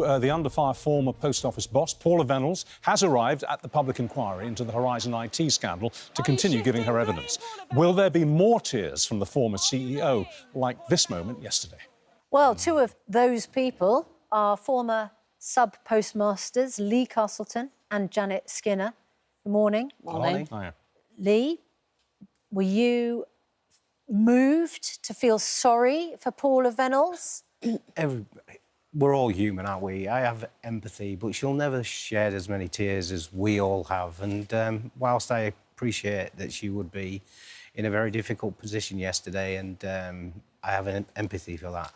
So, the under-fire former post office boss, Paula Vennells, has arrived at the public inquiry into the Horizon IT scandal to continue giving her evidence. Will there be more tears from the former CEO, like this moment yesterday? Well, two of those people are former sub-postmasters, Lee Castleton and Janet Skinner. Good morning. Morning. Hiya. Lee, were you moved to feel sorry for Paula Vennells? We're all human, aren't we? I have empathy, but she'll never shed as many tears as we all have. And whilst I appreciate that she would be in a very difficult position yesterday, and I have an empathy for that,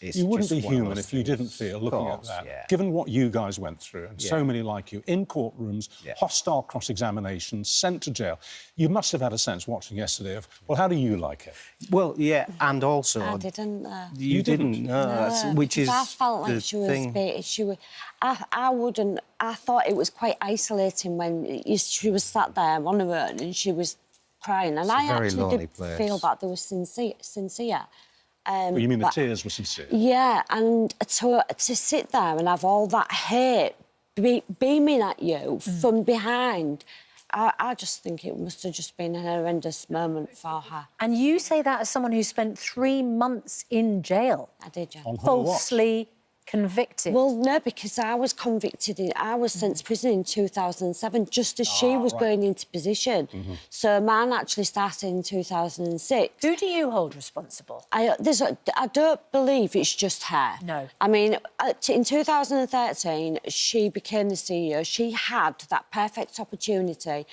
you wouldn't be human if you didn't feel, looking at that, given what you guys went through, and so many like you, in courtrooms, hostile cross-examinations, sent to jail, you must have had a sense watching yesterday of, well, how do you like it? Well, yeah, and also... I didn't. You didn't? No, which is I felt like she was... I wouldn't... I thought it was quite isolating when she was sat there on her own and she was crying, and I actually did feel that they were sincere. Well, you mean the tears were sincere? Yeah, and to sit there and have all that hate beaming at you from behind, I just think it must have just been an horrendous moment for her. And you say that as someone who spent 3 months in jail. I did, yeah. Falsely convicted. Well, no, because I was convicted. I was sent to prison in 2007, just as she was going into position. So mine actually started in 2006. Who do you hold responsible? I don't believe it's just her. No. I mean, in 2013, she became the CEO. She had that perfect opportunity,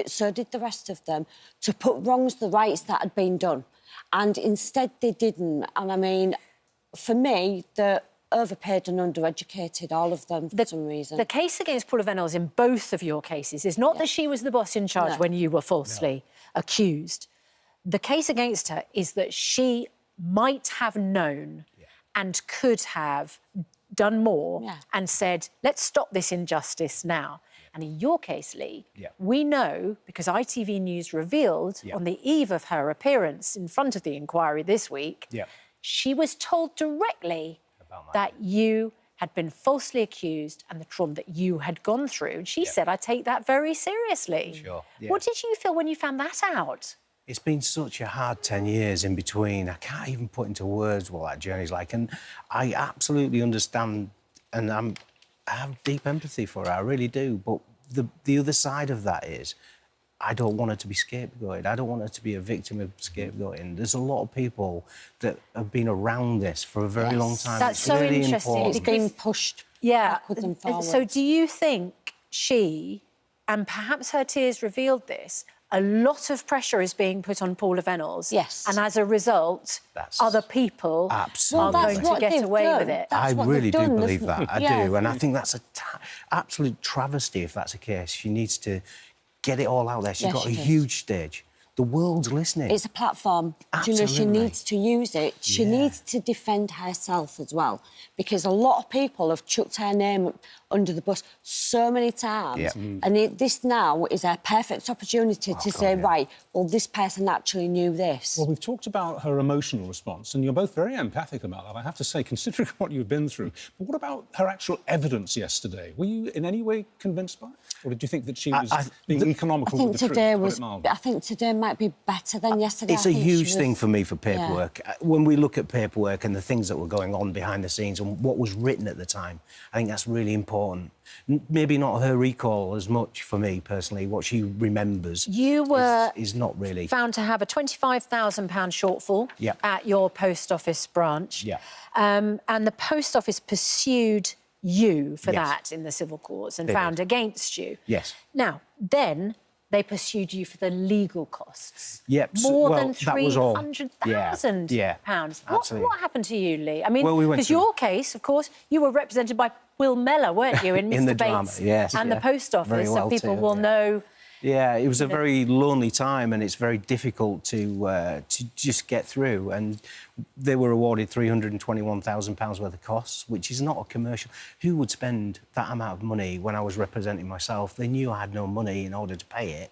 so did the rest of them, to put wrongs to rights that had been done. And instead they didn't. And, I mean, for me, the overpaid and undereducated, all of them, for some reason. The case against Paula Vennells in both of your cases is not that she was the boss in charge when you were falsely accused. The case against her is that she might have known and could have done more and said, let's stop this injustice now. And in your case, Lee, we know, because ITV News revealed on the eve of her appearance in front of the inquiry this week, she was told directly that you had been falsely accused and the trauma that you had gone through. And she said, I take that very seriously. Sure. What did you feel when you found that out? It's been such a hard 10 years in between. I can't even put into words what that journey's like. And I absolutely understand, and I have deep empathy for her, I really do. But the other side of that is, I don't want her to be scapegoated. I don't want her to be a victim of scapegoating. There's a lot of people that have been around this for a very long time. That's so really interesting. Important. It's been pushed backwards and forwards. So do you think she, and perhaps her tears revealed this, a lot of pressure is being put on Paula Vennells? Yes. And as a result, other people are going to get away with it? I really do believe that. I do. And I think that's an absolute travesty if that's the case. She needs to get it all out there. She's got a huge stage. The world's listening. It's a platform. Absolutely. You know, she needs to use it. She needs to defend herself as well, because a lot of people have chucked her name under the bus so many times. And this now is a perfect opportunity to say, right, well, this person actually knew this. Well, we've talked about her emotional response, and you're both very empathic about that, I have to say, considering what you've been through. But what about her actual evidence yesterday? Were you in any way convinced by it? Or did you think that she was being economical with the truth? I think today might be better than yesterday. It's a huge thing for me for paperwork. When we look at paperwork and the things that were going on behind the scenes and what was written at the time, I think that's really important. Maybe not her recall as much for me personally. What she remembers is not really found to have a £25,000 shortfall at your post office branch. And the post office pursued you for that in the civil courts and found against you. Now, then they pursued you for the legal costs. More than £300,000. What happened to you, Lee? I mean, because your case, of course, you were represented by Will Mellor, weren't you, in Mr. Bates and the post office, so people will know. Yeah, it was a very lonely time, and it's very difficult to just get through. And they were awarded £321,000 worth of costs, which is not a commercial. Who would spend that amount of money when I was representing myself? They knew I had no money in order to pay it.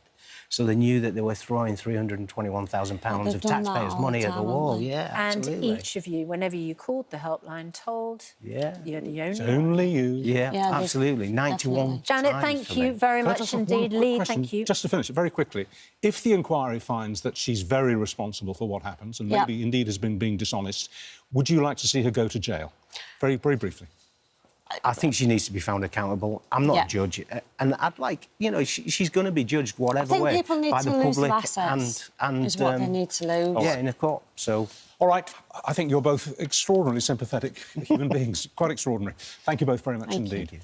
So they knew that they were throwing £321,000 of taxpayers' money at the wall. Yeah, absolutely. And each of you, whenever you called the helpline, told you're the only It's only you. Yeah, absolutely. 91 Janet, thank you very much indeed. Lee, thank you. Just to finish it very quickly, if the inquiry finds that she's very responsible for what happens and maybe indeed has been being dishonest, would you like to see her go to jail? Very, very briefly. I think she needs to be found accountable. I'm not a judge, and I'd like, you know, she's going to be judged whatever way by the public and is what they need to lose. Yeah, in a court. So, all right, I think you're both extraordinarily sympathetic human beings, quite extraordinary. Thank you both very much indeed.